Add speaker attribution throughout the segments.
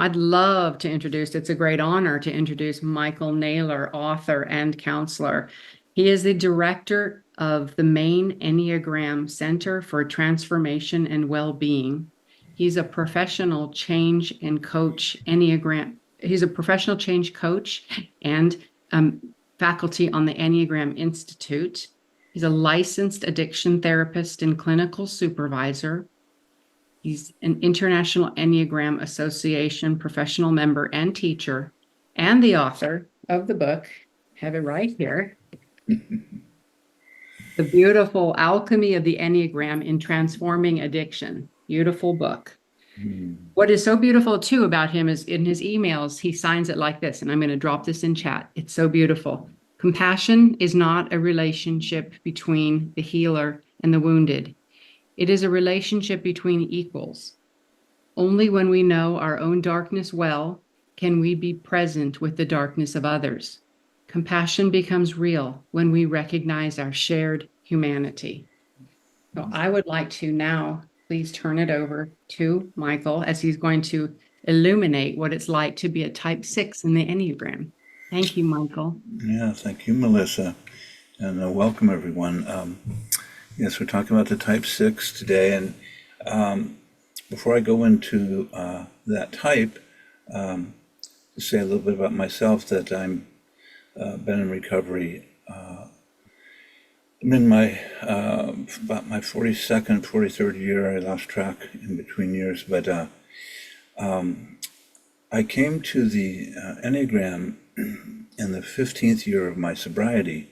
Speaker 1: I'd love to introduce, it's a great honor to introduce Michael Naylor, author and counselor. He is the director of the main Enneagram Center for Transformation and Well-Being. He's a professional change and coach Enneagram. He's a professional change coach and faculty on the Enneagram Institute. He's a licensed addiction therapist and clinical supervisor. He's an International Enneagram Association professional member and teacher, and the author of the book, have it right here, The Beautiful Alchemy of the Enneagram in Transforming Addiction. Beautiful book. What is so beautiful too about him is in his emails, he signs it like this, and I'm going to drop this in chat. It's so beautiful. Compassion is not a relationship between the healer and the wounded. It is a relationship between equals. Only when we know our own darkness well can we be present with the darkness of others. Compassion becomes real when we recognize our shared humanity. So I would like to now please turn it over to Michael as he's going to illuminate what it's like to be a type 6 in the Enneagram. Thank you, Michael.
Speaker 2: Yeah, thank you, Melissa, and welcome everyone. Yes, we're talking about the type 6 today, and before I go into that type, to say a little bit about myself, that I'm been in recovery. I'm in my about my 42nd, 43rd year. I lost track in between years, but I came to the Enneagram in the 15th year of my sobriety.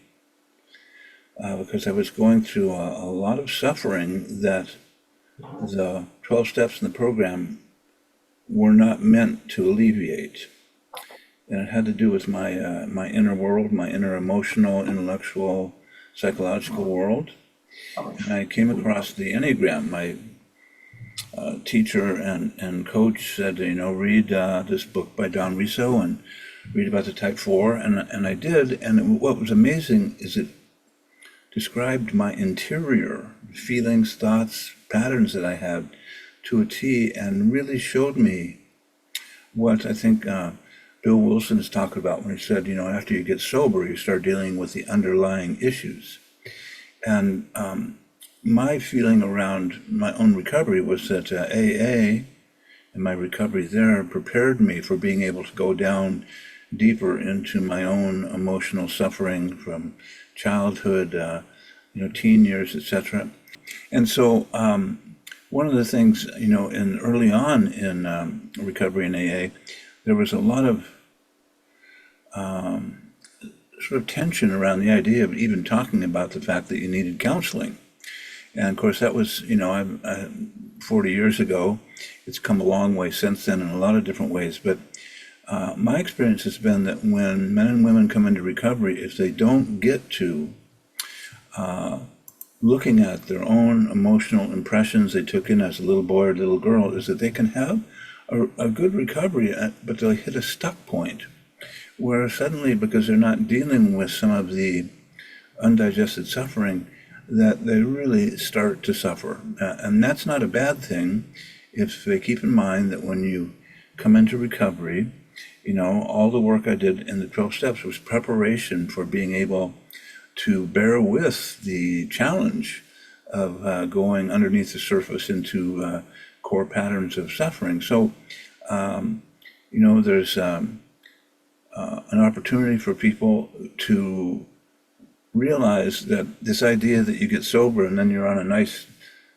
Speaker 2: Because I was going through a lot of suffering that the 12 steps in the program were not meant to alleviate. And it had to do with my my inner world, my inner emotional, intellectual, psychological world. And I came across the Enneagram. My teacher and coach said, read this book by Riso and read about the type 4. And I did. And what was amazing is it described my interior feelings, thoughts, patterns that I had to a T, and really showed me what I think Bill Wilson is talking about when he said, after you get sober, you start dealing with the underlying issues. And my feeling around my own recovery was that AA and my recovery there prepared me for being able to go down deeper into my own emotional suffering from childhood, teen years, etc. And so one of the things, in early on in recovery in AA, there was a lot of sort of tension around the idea of even talking about the fact that you needed counseling. And of course, that was, 40 years ago. It's come a long way since then in a lot of different ways. But my experience has been that when men and women come into recovery, if they don't get to looking at their own emotional impressions they took in as a little boy or little girl, is that they can have a good recovery, but they'll hit a stuck point where suddenly, because they're not dealing with some of the undigested suffering, that they really start to suffer. And that's not a bad thing if they keep in mind that when you come into recovery, all the work I did in the 12 steps was preparation for being able to bear with the challenge of going underneath the surface into core patterns of suffering. So, there's an opportunity for people to realize that this idea that you get sober and then you're on a nice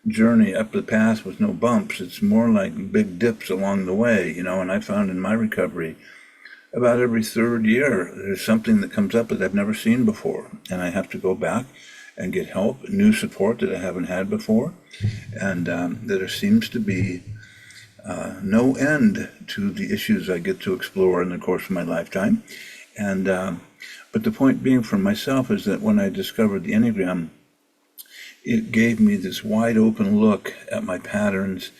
Speaker 2: journey up the path with no bumps, it's more like big dips along the way, and I found in my recovery, about every third year, there's something that comes up that I've never seen before, and I have to go back and get help, new support that I haven't had before, and there seems to be no end to the issues I get to explore in the course of my lifetime. And but the point being for myself is that when I discovered the Enneagram, it gave me this wide open look at my patterns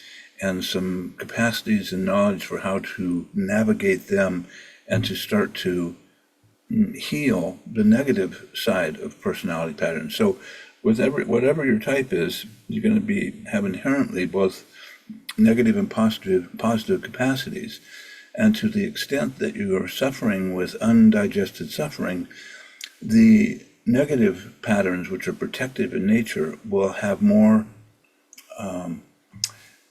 Speaker 2: and some capacities and knowledge for how to navigate them and to start to heal the negative side of personality patterns. So whatever your type is, you're going to have inherently both negative and positive capacities. And to the extent that you are suffering with undigested suffering, the negative patterns, which are protective in nature, will have more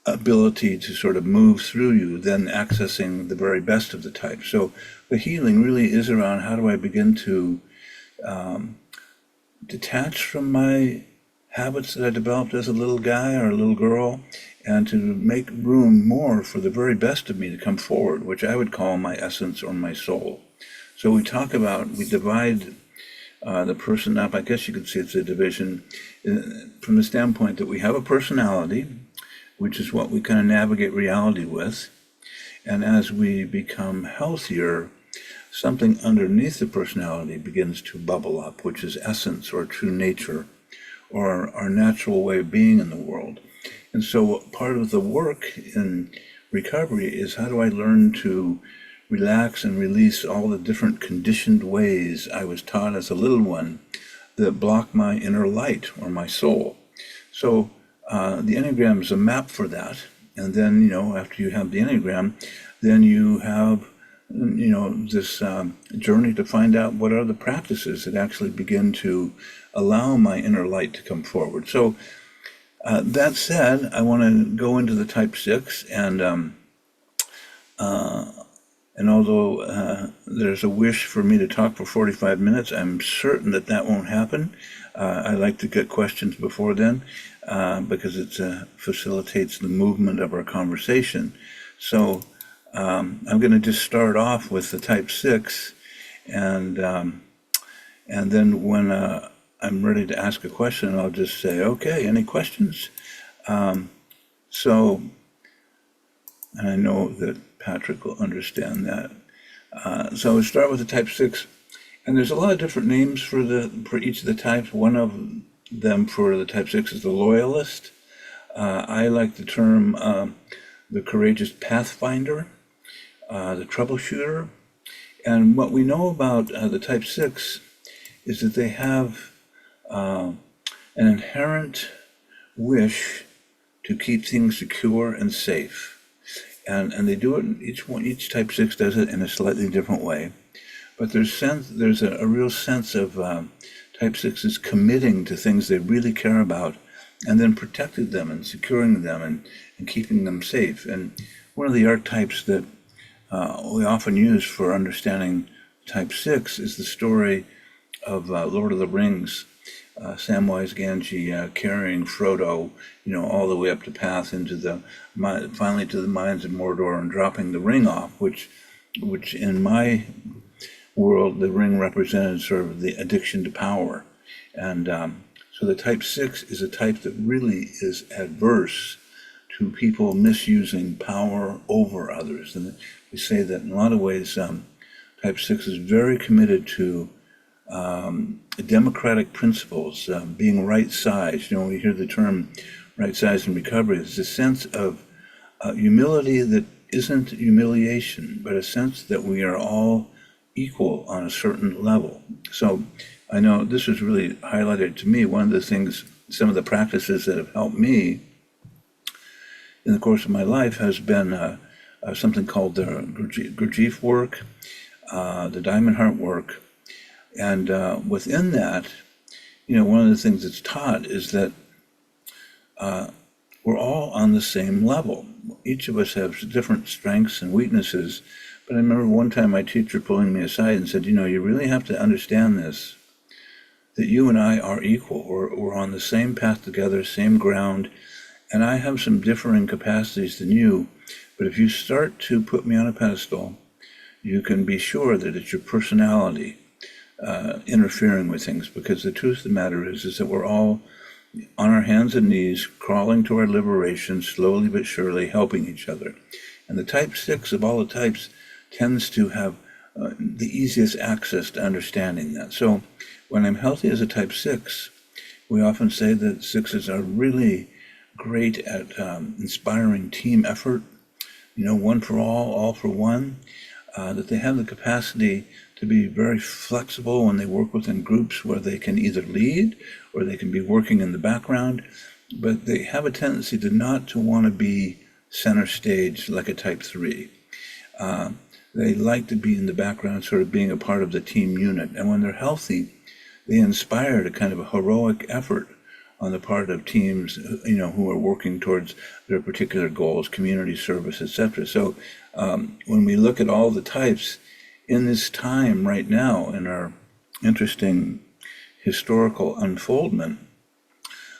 Speaker 2: ability to sort of move through you than accessing the very best of the types. So the healing really is around how do I begin to detach from my habits that I developed as a little guy or a little girl, and to make room more for the very best of me to come forward, which I would call my essence or my soul. So we divide the person up. I guess you could say it's a division from the standpoint that we have a personality, which is what we kind of navigate reality with. And as we become healthier, something underneath the personality begins to bubble up, which is essence or true nature, or our natural way of being in the world. And so part of the work in recovery is how do I learn to relax and release all the different conditioned ways I was taught as a little one that block my inner light or my soul. So the Enneagram is a map for that. And then, after you have the Enneagram, then you have, this journey to find out what are the practices that actually begin to allow my inner light to come forward. So that said, I want to go into the type 6, and although there's a wish for me to talk for 45 minutes, I'm certain that won't happen. I like to get questions before then because it facilitates the movement of our conversation. So I'm going to just start off with the type 6, and then when I'm ready to ask a question, I'll just say, okay, any questions? And I know that Patrick will understand that. So we'll start with the type 6. And there's a lot of different names for each of the types. One of them for the type 6 is the Loyalist. I like the term the courageous Pathfinder, the troubleshooter. And what we know about the type 6 is that they have an inherent wish to keep things secure and safe. And they do it, each type 6 does it in a slightly different way. But there's a real sense of type 6s committing to things they really care about, and then protecting them and securing them and keeping them safe. And one of the archetypes that we often use for understanding type 6 is the story of Lord of the Rings, Samwise Gamgee carrying Frodo, all the way up the path finally to the mines of Mordor and dropping the ring off, which in my world, the ring represented sort of the addiction to power. And so the type 6 is a type that really is adverse to people misusing power over others. And we say that in a lot of ways, type 6 is very committed to democratic principles, being right-sized. We hear the term right-sized in recovery. It's a sense of humility that isn't humiliation, but a sense that we are all equal on a certain level. So I know this was really highlighted to me. One of the things, some of the practices that have helped me in the course of my life has been something called the Gurdjieff work, the Diamond Heart work. And within that, one of the things that's taught is that we're all on the same level. Each of us has different strengths and weaknesses. But I remember one time my teacher pulling me aside and said, you really have to understand this, that you and I are equal. We're on the same path together, same ground, and I have some differing capacities than you. But if you start to put me on a pedestal, you can be sure that it's your personality interfering with things, because the truth of the matter is that we're all on our hands and knees, crawling toward liberation, slowly but surely helping each other. And the type 6 of all the types tends to have the easiest access to understanding that. So when I'm healthy as a type 6, we often say that 6s are really great at inspiring team effort, one for all for one, that they have the capacity to be very flexible when they work within groups where they can either lead or they can be working in the background, but they have a tendency to not to want to be center stage like a type 3. They like to be in the background, sort of being a part of the team unit. And when they're healthy, they inspire a kind of a heroic effort on the part of teams, who are working towards their particular goals, community service, etc. So when we look at all the types in this time right now, in our interesting historical unfoldment,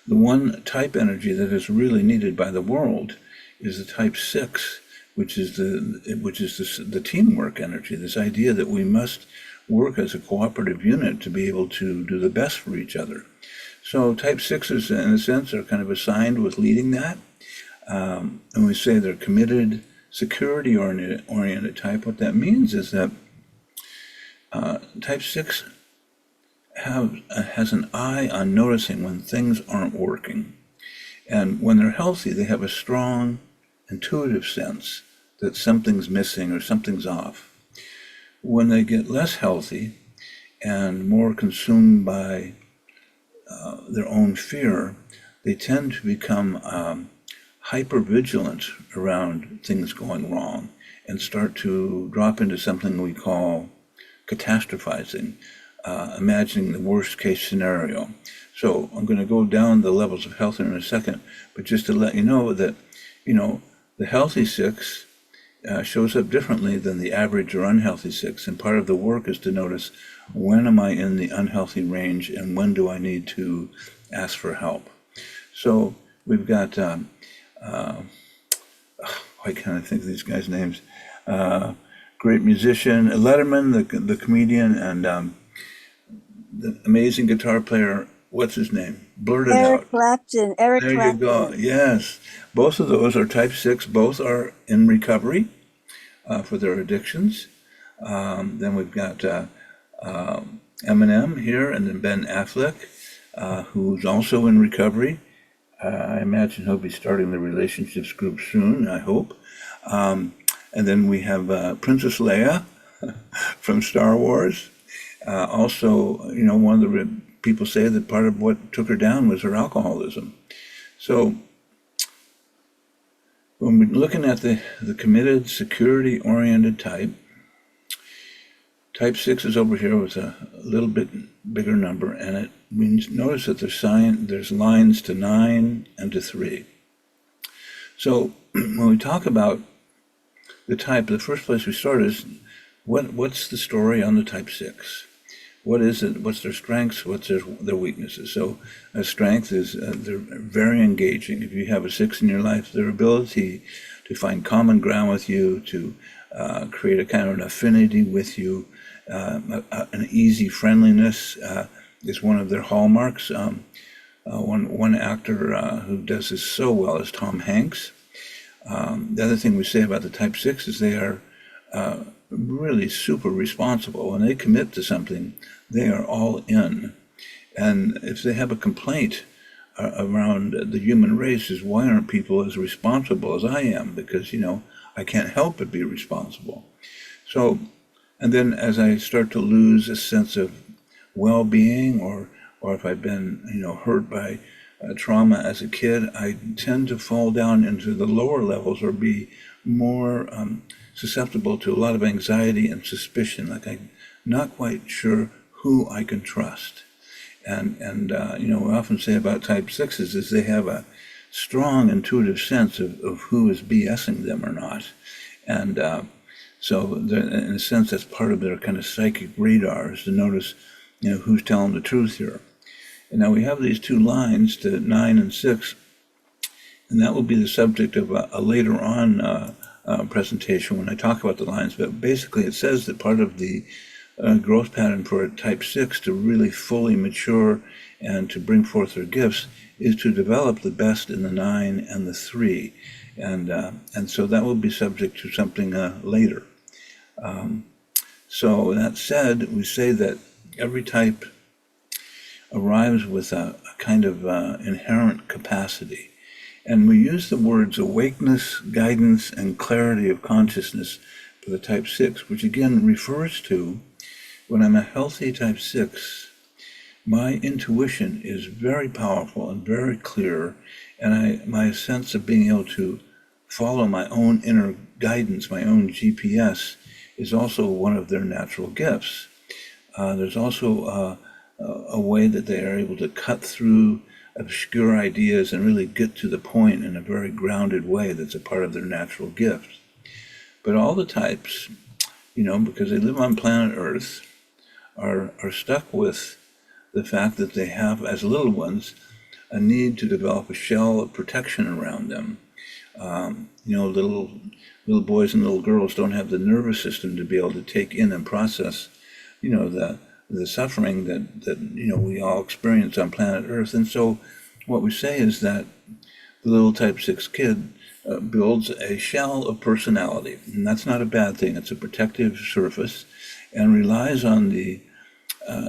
Speaker 2: the one type energy that is really needed by the world is the type 6, which is the teamwork energy, this idea that we must work as a cooperative unit to be able to do the best for each other. So type 6s, in a sense, are kind of assigned with leading that. And we say they're committed, security-oriented type. What that means is that type 6 has an eye on noticing when things aren't working. And when they're healthy, they have a strong intuitive sense that something's missing or something's off. When they get less healthy and more consumed by their own fear, they tend to become hyper-vigilant around things going wrong and start to drop into something we call catastrophizing, imagining the worst case scenario. So I'm going to go down the levels of health in a second, but just to let you know that, the healthy 6 shows up differently than the average or unhealthy 6. And part of the work is to notice, when am I in the unhealthy range and when do I need to ask for help? So we've got, why can't I think of these guys' names? Great musician, Letterman, the comedian, and the amazing guitar player, what's his name? Blurt it out.
Speaker 3: Eric
Speaker 2: There
Speaker 3: Clapton.
Speaker 2: you go. Yes. Both of those are type 6. Both are in recovery for their addictions. Then we've got Eminem here, and then Ben Affleck, who's also in recovery. I imagine he'll be starting the relationships group soon, I hope. And then we have Princess Leia from Star Wars. Also, one of the people say that part of what took her down was her alcoholism. So when we're looking at the committed, security-oriented type 6 is over here with a little bit bigger number, and we notice that there's lines to 9 and to 3. So when we talk about the type, the first place we start is, what's the story on the type 6? What is it? What's their strengths? What's their weaknesses? So a strength is they're very engaging. If you have a 6 in your life, their ability to find common ground with you, to create a kind of an affinity with you, an easy friendliness is one of their hallmarks. One actor who does this so well is Tom Hanks. The other thing we say about the type 6 is they are really super responsible. When they commit to something, they are all in. And if they have a complaint around the human race, is why aren't people as responsible as I am? Because, I can't help but be responsible. So, and then as I start to lose a sense of well-being, or if I've been, hurt by trauma as a kid, I tend to fall down into the lower levels or be more susceptible to a lot of anxiety and suspicion, like I'm not quite sure who I can trust. And we often say about type 6s is they have a strong intuitive sense of who is BSing them or not. And so in a sense, that's part of their kind of psychic radar, is to notice, who's telling the truth here. And now we have these two lines to 9 and 6, and that will be the subject of a later on presentation when I talk about the lines. But basically it says that part of the growth pattern for a type 6 to really fully mature and to bring forth their gifts is to develop the best in the 9 and the 3. And so that will be subject to something later. So that said, we say that every type arrives with a kind of inherent capacity. And we use the words awakeness, guidance, and clarity of consciousness for the type 6, which again refers to when I'm a healthy type 6, my intuition is very powerful and very clear, and my sense of being able to follow my own inner guidance, my own GPS, is also one of their natural gifts. There's also a way that they are able to cut through obscure ideas and really get to the point in a very grounded way that's a part of their natural gift. But all the types, because they live on planet Earth, are stuck with the fact that they have, as little ones, a need to develop a shell of protection around them. Little boys and little girls don't have the nervous system to be able to take in and process, the suffering that we all experience on planet Earth. And so what we say is that the little type 6 kid builds a shell of personality, and that's not a bad thing. It's a protective surface, and relies on the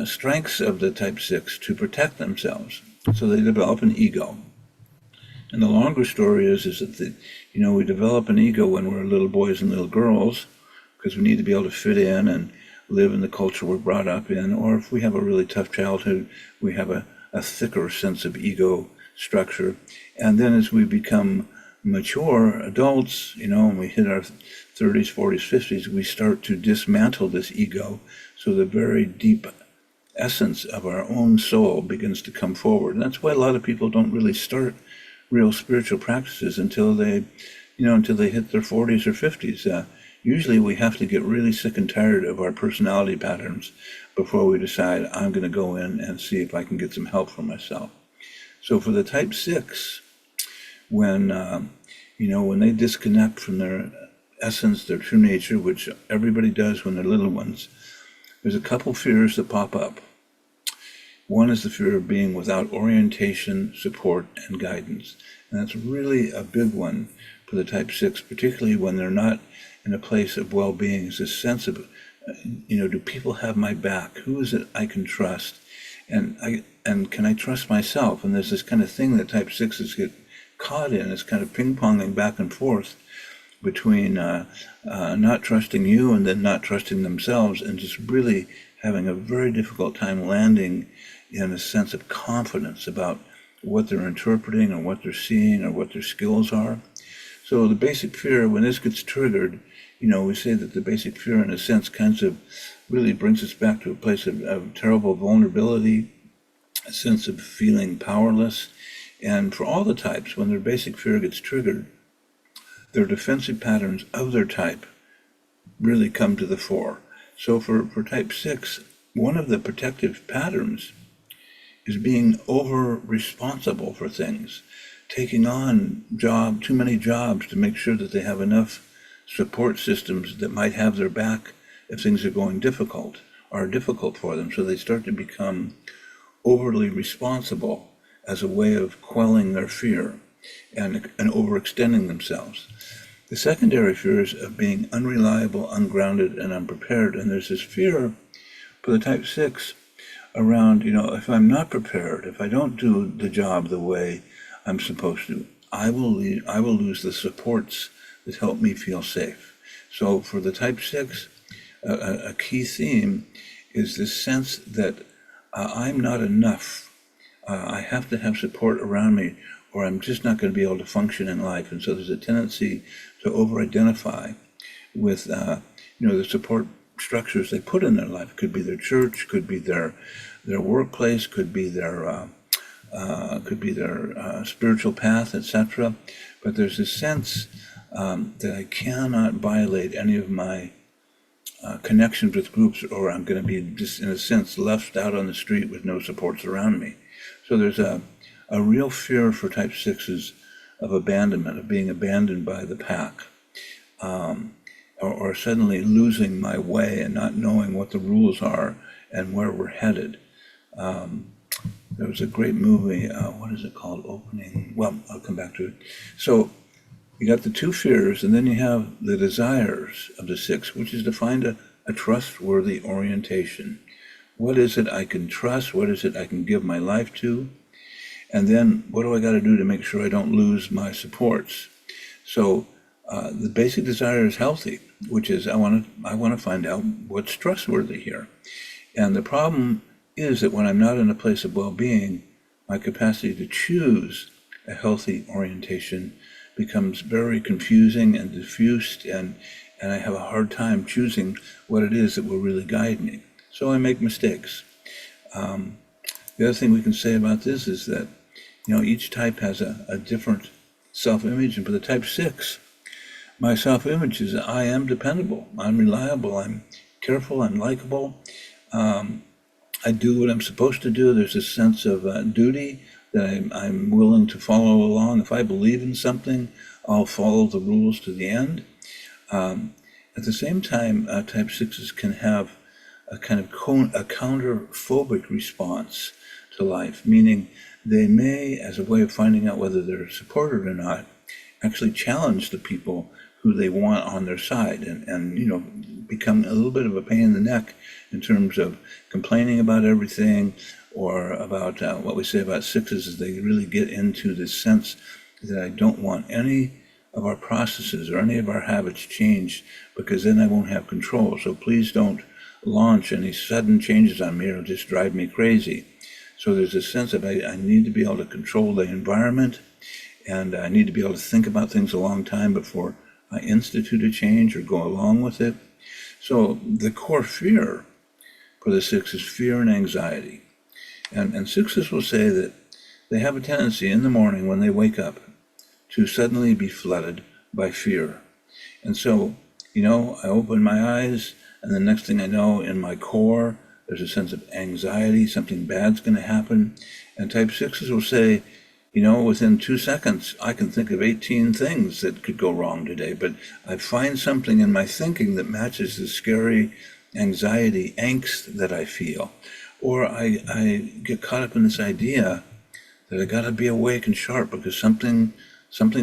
Speaker 2: strengths of the type 6 to protect themselves. So they develop an ego. And the longer story is that we develop an ego when we're little boys and little girls, because we need to be able to fit in and live in the culture we're brought up in. Or if we have a really tough childhood, we have a thicker sense of ego structure. And then as we become mature adults, and we hit our 30s, 40s, 50s, we start to dismantle this ego. So the very deep essence of our own soul begins to come forward. And that's why a lot of people don't really start real spiritual practices until they hit their 40s or 50s. Usually we have to get really sick and tired of our personality patterns before we decide, I'm going to go in and see if I can get some help for myself. So for the type 6, when they disconnect from their essence, their true nature, which everybody does when they're little ones, there's a couple fears that pop up. One is the fear of being without orientation, support, and guidance. And that's really a big one for the type 6, particularly when they're not in a place of well-being. It's this sense of, do people have my back? Who is it I can trust? And can I trust myself? And there's this kind of thing that type 6s get caught in. It's kind of ping-ponging back and forth between not trusting you and then not trusting themselves, and just really having a very difficult time landing in a sense of confidence about what they're interpreting or what they're seeing or what their skills are. So the basic fear, when this gets triggered, we say that the basic fear, in a sense, kind of really brings us back to a place of terrible vulnerability, a sense of feeling powerless. And for all the types, when their basic fear gets triggered, their defensive patterns of their type really come to the fore. So for type 6, one of the protective patterns is being over-responsible for things, taking on too many jobs to make sure that they have enough support systems that might have their back if things are going difficult or are difficult for them. So they start to become overly responsible as a way of quelling their fear and overextending themselves. The secondary fears of being unreliable, ungrounded, and unprepared. And there's this fear for the type 6 around, if I'm not prepared, if I don't do the job the way I'm supposed to, I will lose the supports that help me feel safe. So for the type 6, a key theme is this sense that I'm not enough. I have to have support around me, or I'm just not going to be able to function in life. And so there's a tendency to over-identify with, the support structures they put in their life. It could be their church, could be their workplace, could be their spiritual path, etc. But there's a sense that I cannot violate any of my connections with groups, or I'm going to be just, in a sense, left out on the street with no supports around me. So there's a real fear for type 6s of abandonment, of being abandoned by the pack, or suddenly losing my way and not knowing what the rules are and where we're headed. There was a great movie, what is it called? Well, I'll come back to it. So you got the two fears, and then you have the desires of the 6, which is to find a trustworthy orientation. What is it I can trust? What is it I can give my life to? And then what do I got to do to make sure I don't lose my supports? So the basic desire is healthy, which is I want to find out what's trustworthy here. And the problem is that when I'm not in a place of well-being, my capacity to choose a healthy orientation becomes very confusing and diffused, and I have a hard time choosing what it is that will really guide me. So I make mistakes. The other thing we can say about this is that, each type has a different self-image, and for the type 6, my self-image is that I am dependable, I'm reliable, I'm careful, I'm likable, I do what I'm supposed to do. There's a sense of duty that I'm willing to follow along. If I believe in something, I'll follow the rules to the end. At the same time, type 6s can have a kind of a counterphobic response to life, meaning they may, as a way of finding out whether they're supported or not, actually challenge the people who they want on their side, and become a little bit of a pain in the neck in terms of complaining about everything, or about what we say about 6s is they really get into this sense that I don't want any of our processes or any of our habits changed, because then I won't have control. So please don't launch any sudden changes on me, or it'll just drive me crazy. So there's a sense of I need to be able to control the environment, and I need to be able to think about things a long time before I institute a change or go along with it. So the core fear for the 6 is fear and anxiety. And 6s will say that they have a tendency in the morning when they wake up to suddenly be flooded by fear. And so, I open my eyes, and the next thing I know, in my core, there's a sense of anxiety, something bad's going to happen. And type 6s will say, within 2 seconds, I can think of 18 things that could go wrong today, but I find something in my thinking that matches the scary anxiety, angst that I feel. Or I get caught up in this idea that I got to be awake and sharp because something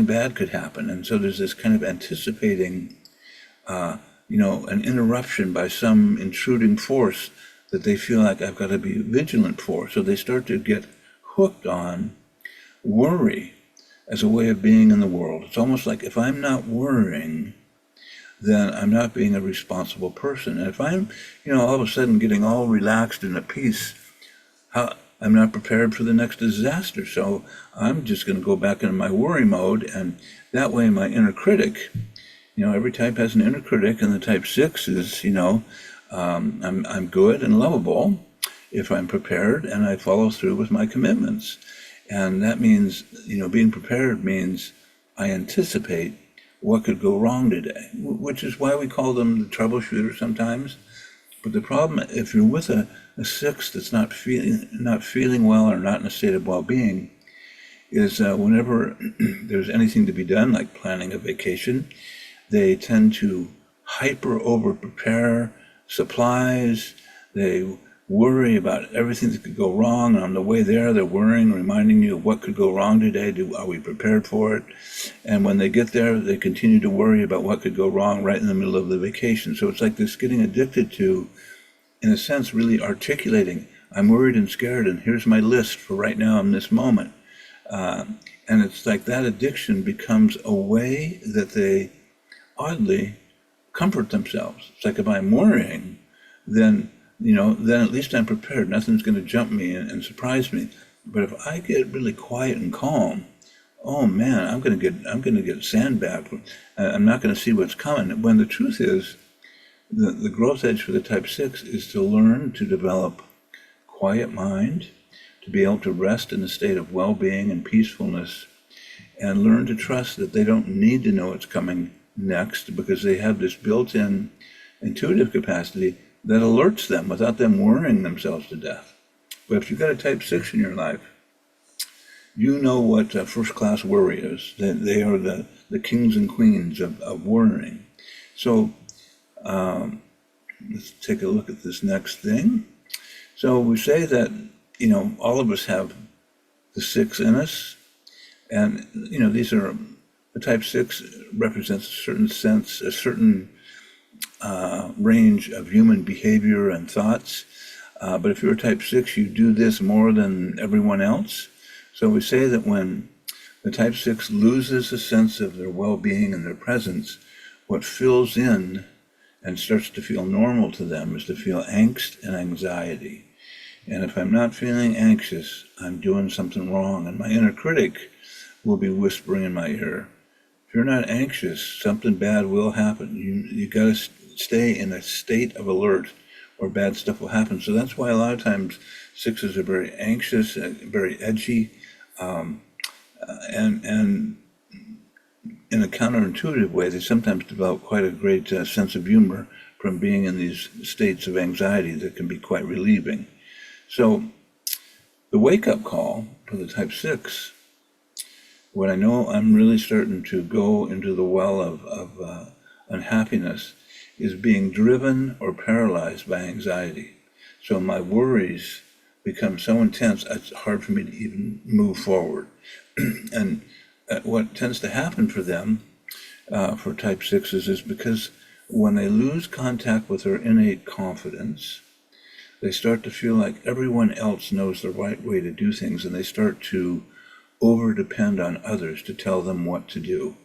Speaker 2: bad could happen. And so there's this kind of anticipating, an interruption by some intruding force that they feel like I've got to be vigilant for. So they start to get hooked on worry as a way of being in the world. It's almost like if I'm not worrying, then I'm not being a responsible person. And if I'm, all of a sudden getting all relaxed and at peace, I'm not prepared for the next disaster. So I'm just going to go back into my worry mode, and that way my inner critic, every type has an inner critic, and the type 6 is, I'm good and lovable if I'm prepared and I follow through with my commitments. And that means, being prepared means I anticipate what could go wrong today, which is why we call them the troubleshooter sometimes. But the problem, if you're with a 6 that's not feeling well or not in a state of well-being, is whenever there's anything to be done, like planning a vacation, they tend to over-prepare supplies. They worry about everything that could go wrong. And on the way there, they're worrying, reminding you of what could go wrong today. Are we prepared for it? And when they get there, they continue to worry about what could go wrong right in the middle of the vacation. So it's like this getting addicted to, in a sense, really articulating, I'm worried and scared, and here's my list for right now in this moment. And it's like that addiction becomes a way that they oddly comfort themselves. It's like if I'm worrying, then at least I'm prepared. Nothing's going to jump me and surprise me. But if I get really quiet and calm, oh man, I'm going to get sandbagged. I'm not going to see what's coming. When the truth is, the growth edge for the type 6 is to learn to develop quiet mind, to be able to rest in a state of well-being and peacefulness, and learn to trust that they don't need to know what's coming next, because they have this built-in intuitive capacity that alerts them without them worrying themselves to death. But if you've got a type 6 in your life, you know what first-class worry is. They are the kings and queens of worrying. So let's take a look at this next thing. So we say that, all of us have the 6 in us. And, these are, the type 6 represents a certain sense, a certain range of human behavior and thoughts. But if you're a type 6, you do this more than everyone else. So we say that when the type 6 loses a sense of their well-being and their presence, what fills in and starts to feel normal to them is to feel angst and anxiety. And if I'm not feeling anxious, I'm doing something wrong. And my inner critic will be whispering in my ear, If you're not anxious, something bad will happen. You got to stay in a state of alert, or bad stuff will happen. So that's why a lot of times sixes are very anxious, very edgy, and in a counterintuitive way, they sometimes develop quite a great sense of humor from being in these states of anxiety that can be quite relieving. So the wake-up call for the type 6, when I know I'm really starting to go into the well of unhappiness, is being driven or paralyzed by anxiety. So my worries become so intense, it's hard for me to even move forward. And what tends to happen for them, for type 6s, is because when they lose contact with their innate confidence, they start to feel like everyone else knows the right way to do things, and they start to over-depend on others to tell them what to do.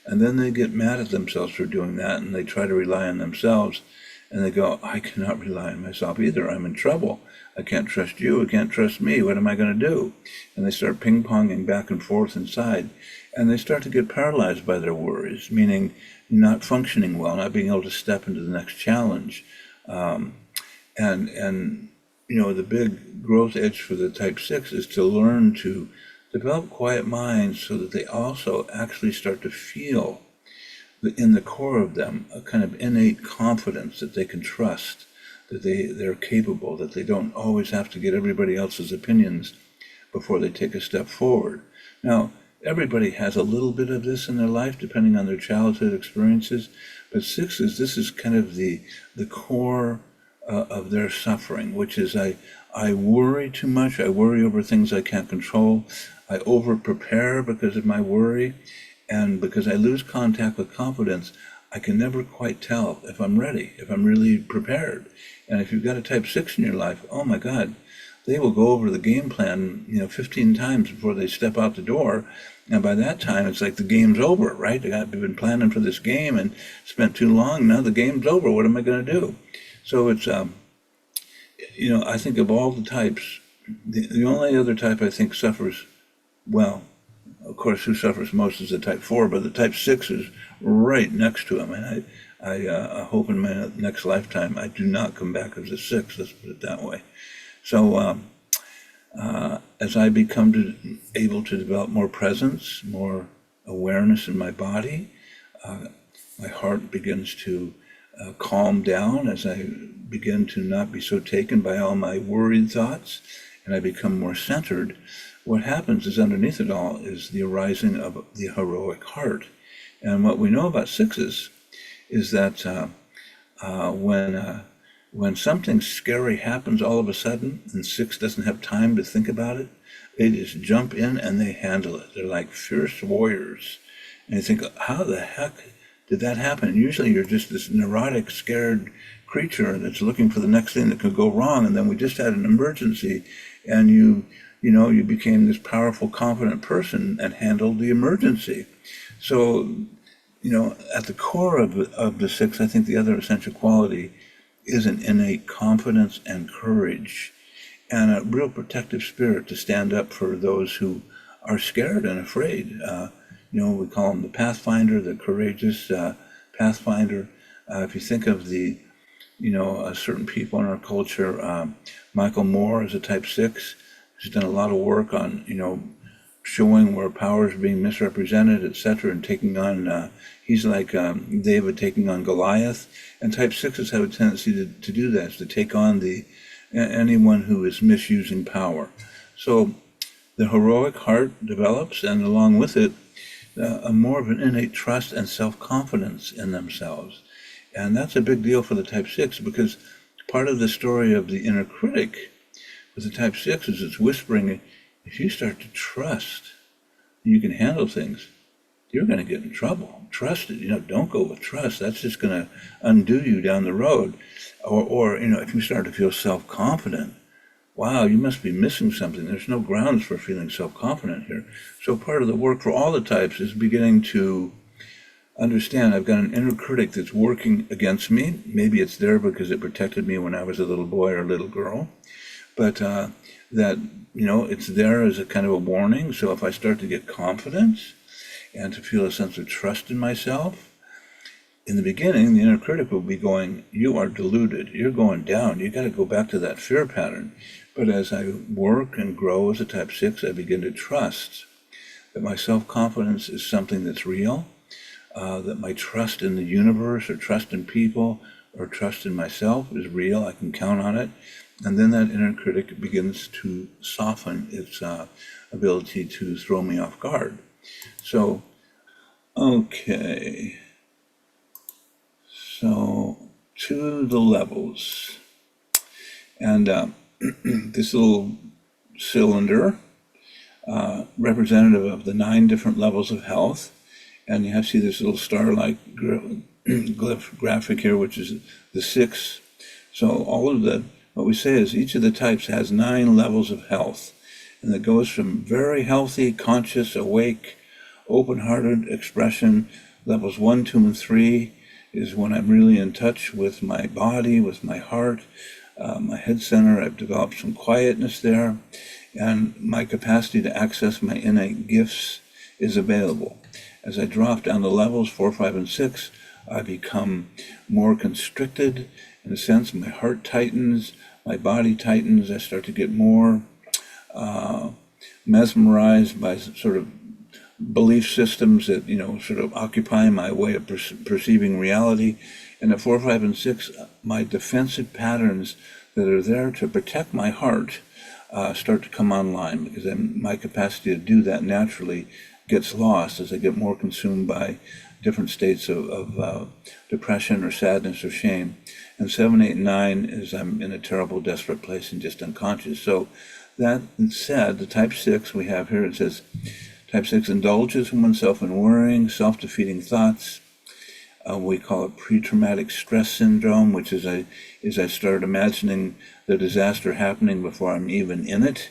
Speaker 2: And then they get mad at themselves for doing that, and they try to rely on themselves, and they go, I cannot rely on myself either. I'm in trouble. I can't trust you. I can't trust me. What am I going to do? And they start ping-ponging back and forth inside, and they start to get paralyzed by their worries, meaning not functioning well, not being able to step into the next challenge. And you know, the big growth edge for the type 6 is to learn to develop quiet minds so that they also actually start to feel in the core of them a kind of innate confidence that they can trust, that they're capable, that they don't always have to get everybody else's opinions before they take a step forward. Now, everybody has a little bit of this in their life, depending on their childhood experiences, but 6s, this is kind of the core of their suffering, which is I worry too much. I worry over things I can't control. I over-prepare because of my worry, and because I lose contact with confidence, I can never quite tell if I'm ready, if I'm really prepared. And if you've got a type 6 in your life, oh my God, they will go over the game plan, 15 times before they step out the door. And by that time, it's like the game's over, right? I've been planning for this game and spent too long. Now the game's over. What am I going to do? So it's, I think of all the types, the only other type I think suffers, well, of course, who suffers most is the type 4, but the type 6 is right next to him. And I hope in my next lifetime I do not come back as a 6, let's put it that way. So as I become able to develop more presence, more awareness in my body, my heart begins to calm down as I begin to not be so taken by all my worried thoughts, and I become more centered. What happens is underneath it all is the arising of the heroic heart. And what we know about 6s is that when something scary happens all of a sudden, and 6 doesn't have time to think about it, they just jump in and they handle it. They're like fierce warriors. And you think, how the heck did that happen? And usually you're just this neurotic, scared creature that's looking for the next thing that could go wrong. And then we just had an emergency, and you became this powerful, confident person and handled the emergency. So, at the core of the 6, I think the other essential quality is an innate confidence and courage, and a real protective spirit to stand up for those who are scared and afraid. We call them the Pathfinder, the courageous Pathfinder. If you think of the, certain people in our culture, Michael Moore is a type 6. He's done a lot of work on, showing where power is being misrepresented, etc., and taking on, he's like David taking on Goliath. And type 6s have a tendency to do that, to take on anyone who is misusing power. So the heroic heart develops, and along with it, a more of an innate trust and self-confidence in themselves. And that's a big deal for the type 6, because part of the story of the inner critic with the type 6 is it's whispering, if you start to trust you can handle things, you're going to get in trouble. Trust it. Don't go with trust. That's just going to undo you down the road. Or if you start to feel self-confident, wow, you must be missing something. There's no grounds for feeling self-confident here. So part of the work for all the types is beginning to understand I've got an inner critic that's working against me. Maybe it's there because it protected me when I was a little boy or a little girl. But that, it's there as a kind of a warning. So if I start to get confidence and to feel a sense of trust in myself. In the beginning, the inner critic will be going, you are deluded, you're going down, you got to go back to that fear pattern. But as I work and grow as a type 6, I begin to trust that my self-confidence is something that's real, that my trust in the universe or trust in people or trust in myself is real, I can count on it. And then that inner critic begins to soften its ability to throw me off guard. So, okay. So, to the levels. And this little cylinder, representative of the 9 different levels of health. And you have to see this little star-like glyph graphic here, which is the 6. So all of what we say is each of the types has 9 levels of health. And it goes from very healthy, conscious, awake, open-hearted expression. Levels 1, 2, and 3 is when I'm really in touch with my body, with my heart, my head center. I've developed some quietness there, and my capacity to access my innate gifts is available. As I drop down the levels 4, 5, and 6, I become more constricted. In a sense, my heart tightens, my body tightens. I start to get more mesmerized by sort of belief systems that, sort of occupy my way of perceiving reality. And at 4, 5, and 6, my defensive patterns that are there to protect my heart start to come online, because my capacity to do that naturally gets lost as I get more consumed by different states of depression or sadness or shame. And 7, 8, and 9 is I'm in a terrible, desperate place and just unconscious. So that said, the type 6 we have here, it says, type 6 indulges oneself in worrying, self-defeating thoughts. We call it pre-traumatic stress syndrome, which is I start imagining the disaster happening before I'm even in it.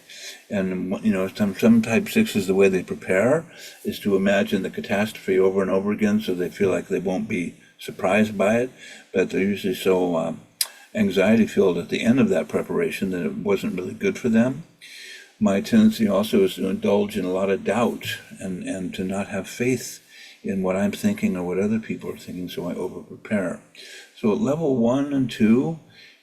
Speaker 2: And, some type 6s, the way they prepare is to imagine the catastrophe over and over again so they feel like they won't be surprised by it. But they're usually so anxiety-filled at the end of that preparation that it wasn't really good for them. My tendency also is to indulge in a lot of doubt and to not have faith in what I'm thinking or what other people are thinking, so I over-prepare. So at level 1 and 2,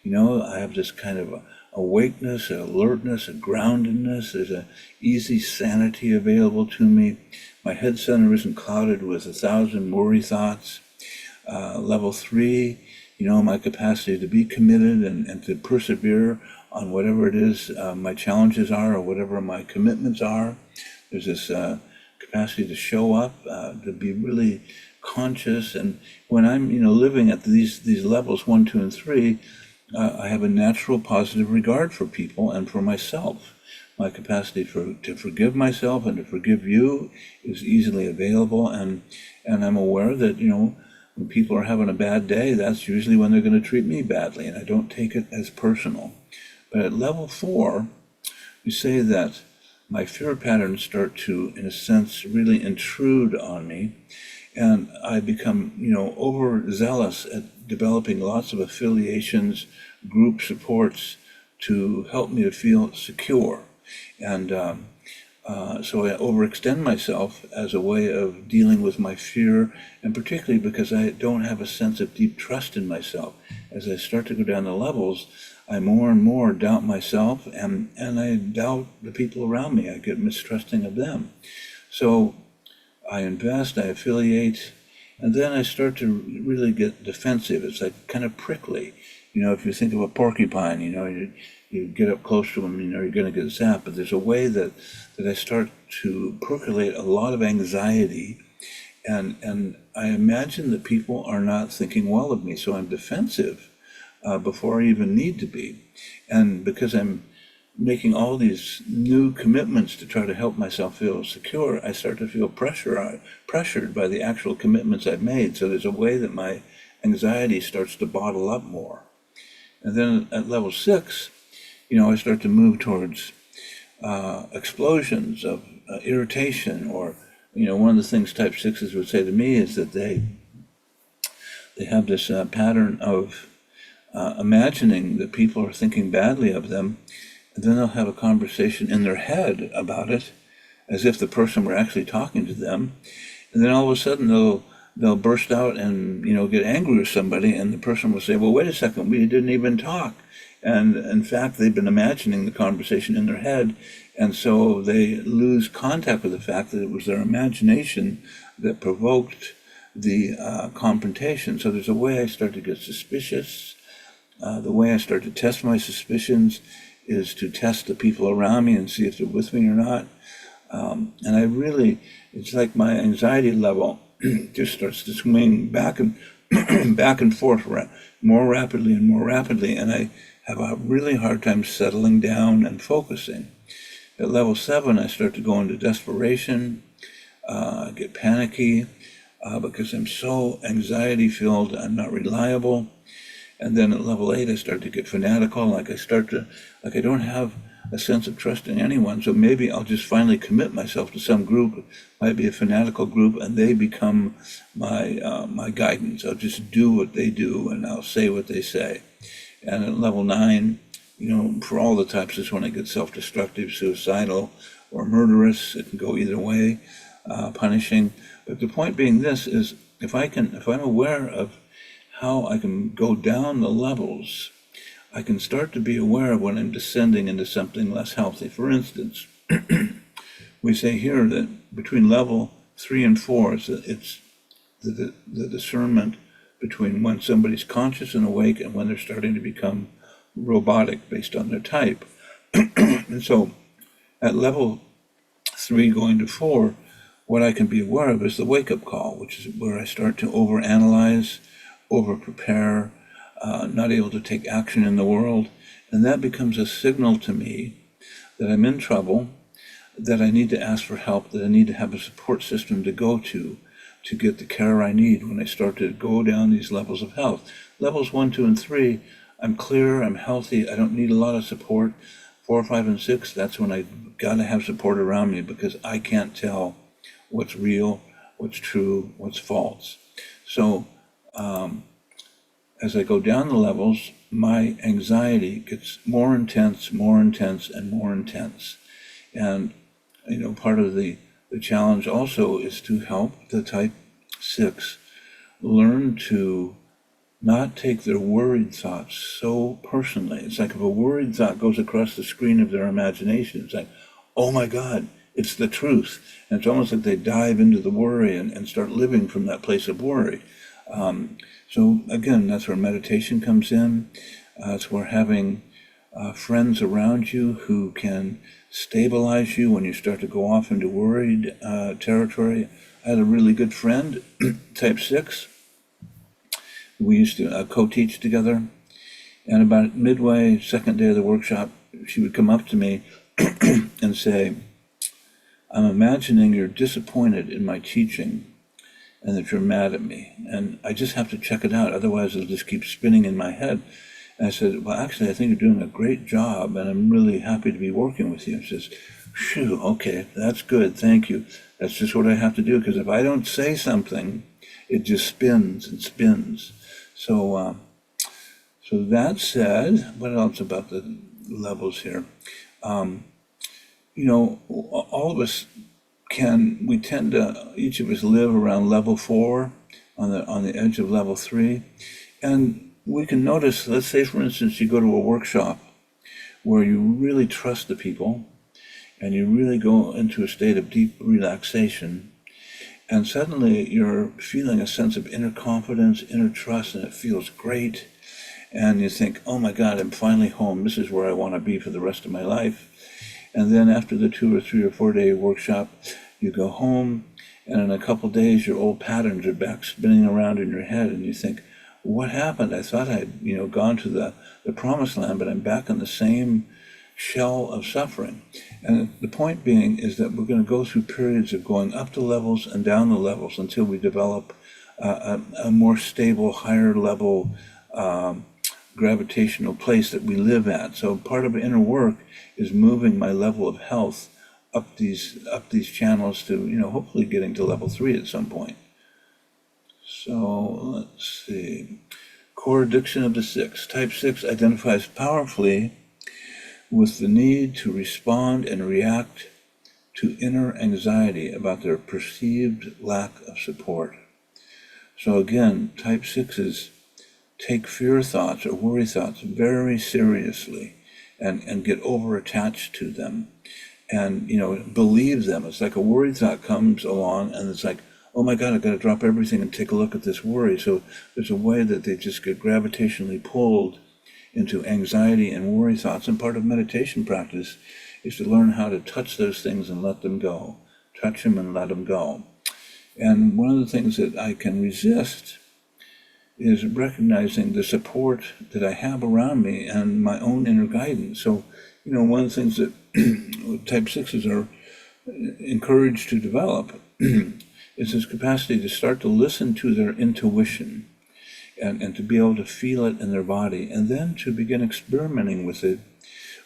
Speaker 2: I have this kind of awakeness, alertness, a groundedness. There's an easy sanity available to me. My head center isn't clouded with 1,000 worry thoughts. Level 3, my capacity to be committed and to persevere on whatever it is my challenges are or whatever my commitments are. There's this capacity to show up, to be really conscious. And when I'm, living at these levels 1, 2, and 3, I have a natural positive regard for people and for myself. My capacity to forgive myself and to forgive you is easily available. And I'm aware that, when people are having a bad day, that's usually when they're going to treat me badly, and I don't take it as personal. But at level 4, we say that my fear patterns start to, in a sense, really intrude on me, and I become, overzealous at developing lots of affiliations, group supports to help me to feel secure. And so I overextend myself as a way of dealing with my fear, and particularly because I don't have a sense of deep trust in myself. As I start to go down the levels, I more and more doubt myself, and I doubt the people around me. I get mistrusting of them. So I invest, I affiliate, and then I start to really get defensive. It's like kind of prickly. If you think of a porcupine, you get up close to them, you're going to get zapped. But there's a way that I start to percolate a lot of anxiety, and I imagine that people are not thinking well of me, so I'm defensive before I even need to be. And because I'm making all these new commitments to try to help myself feel secure, I start to feel pressured by the actual commitments I've made. So there's a way that my anxiety starts to bottle up more. And then at level 6, I start to move towards explosions of irritation, or, one of the things type 6s would say to me is that they have this pattern of imagining that people are thinking badly of them, and then they'll have a conversation in their head about it, as if the person were actually talking to them. And then all of a sudden they'll burst out and, get angry with somebody, and the person will say, well, wait a second, we didn't even talk. And in fact, they've been imagining the conversation in their head, and so they lose contact with the fact that it was their imagination that provoked the confrontation. So there's a way I start to get suspicious. The way I start to test my suspicions is to test the people around me and see if they're with me or not. And I really, it's like my anxiety level just starts to swing back and back and forth more rapidly and more rapidly, and I have a really hard time settling down and focusing. At level 7, I start to go into desperation, get panicky, because I'm so anxiety-filled, I'm not reliable. And then at level 8, I start to get fanatical, like I don't have a sense of trust in anyone, so maybe I'll just finally commit myself to some group. It might be a fanatical group, and they become my guidance. I'll just do what they do, and I'll say what they say. And at level 9, for all the types, is when I get self-destructive, suicidal, or murderous. It can go either way, punishing. But the point being this is, if I'm aware of how I can go down the levels, I can start to be aware of when I'm descending into something less healthy. For instance, we say here that between level 3 and 4, it's the discernment between when somebody's conscious and awake and when they're starting to become robotic based on their type. And so at level 3 going to 4, what I can be aware of is the wake-up call, which is where I start to overanalyze, over-prepare, not able to take action in the world. And that becomes a signal to me that I'm in trouble, that I need to ask for help, that I need to have a support system to go to get the care I need when I start to go down these levels of health. Levels 1, 2, and 3, I'm clear, I'm healthy, I don't need a lot of support. 4, 5, and 6, that's when I gotta have support around me, because I can't tell what's real, what's true, what's false. So as I go down the levels, my anxiety gets more intense, and more intense. And, part of the challenge also is to help the type 6 learn to not take their worried thoughts so personally. It's like if a worried thought goes across the screen of their imagination, it's like, oh my God, it's the truth. And it's almost like they dive into the worry and start living from that place of worry. So again, that's where meditation comes in. It's where having friends around you who can stabilize you when you start to go off into worried territory. I had a really good friend, type 6. We used to co-teach together. And about midway, second day of the workshop, she would come up to me and say, I'm imagining you're disappointed in my teaching and that you're mad at me. And I just have to check it out, otherwise it'll just keep spinning in my head. And I said, well, actually, I think you're doing a great job, and I'm really happy to be working with you. She says, phew, okay, that's good, thank you. That's just what I have to do, because if I don't say something, it just spins and spins. So that said, what else about the levels here? All of us we tend to, each of us live around level 4 on the edge of level 3. And we can notice, let's say, for instance, you go to a workshop where you really trust the people and you really go into a state of deep relaxation. And suddenly you're feeling a sense of inner confidence, inner trust, and it feels great. And you think, oh my God, I'm finally home. This is where I want to be for the rest of my life. And then after the 2 or 3 or 4 day workshop, you go home, and in a couple days, your old patterns are back spinning around in your head, and you think, what happened? I thought I'd, gone to the promised land, but I'm back in the same shell of suffering. And the point being is that we're going to go through periods of going up the levels and down the levels until we develop a more stable, higher level gravitational place that we live at. So part of inner work is moving my level of health up these channels to, hopefully getting to level 3 at some point. So let's see. Core addiction of the 6. Type 6 identifies powerfully with the need to respond and react to inner anxiety about their perceived lack of support. So again, type 6s take fear thoughts or worry thoughts very seriously and get over-attached to them and, believe them. It's like a worry thought comes along and it's like, oh my God, I've got to drop everything and take a look at this worry. So there's a way that they just get gravitationally pulled into anxiety and worry thoughts. And part of meditation practice is to learn how to touch those things and let them go. Touch them and let them go. And one of the things that I can resist is recognizing the support that I have around me and my own inner guidance. So, one of the things that type 6s are encouraged to develop is this capacity to start to listen to their intuition and to be able to feel it in their body, and then to begin experimenting with it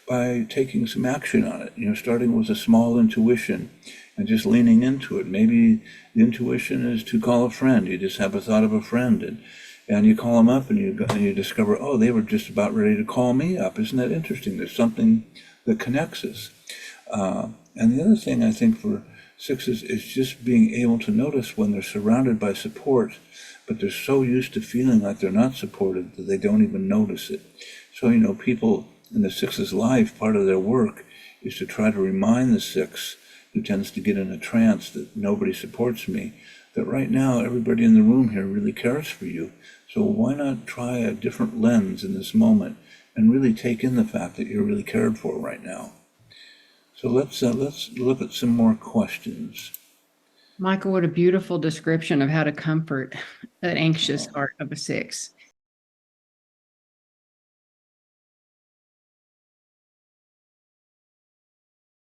Speaker 2: by taking some action on it, starting with a small intuition and just leaning into it. Maybe the intuition is to call a friend. You just have a thought of a friend and you call them up and you discover, oh, they were just about ready to call me up. Isn't that interesting? There's something that connects us. And the other thing I think for 6s is just being able to notice when they're surrounded by support, but they're so used to feeling like they're not supported that they don't even notice it. So, people in the 6's life, part of their work is to try to remind the 6 who tends to get in a trance that nobody supports me, that right now everybody in the room here really cares for you. So why not try a different lens in this moment and really take in the fact that you're really cared for right now? So let's look at some more questions.
Speaker 1: Michael, what a beautiful description of how to comfort an anxious heart of a 6.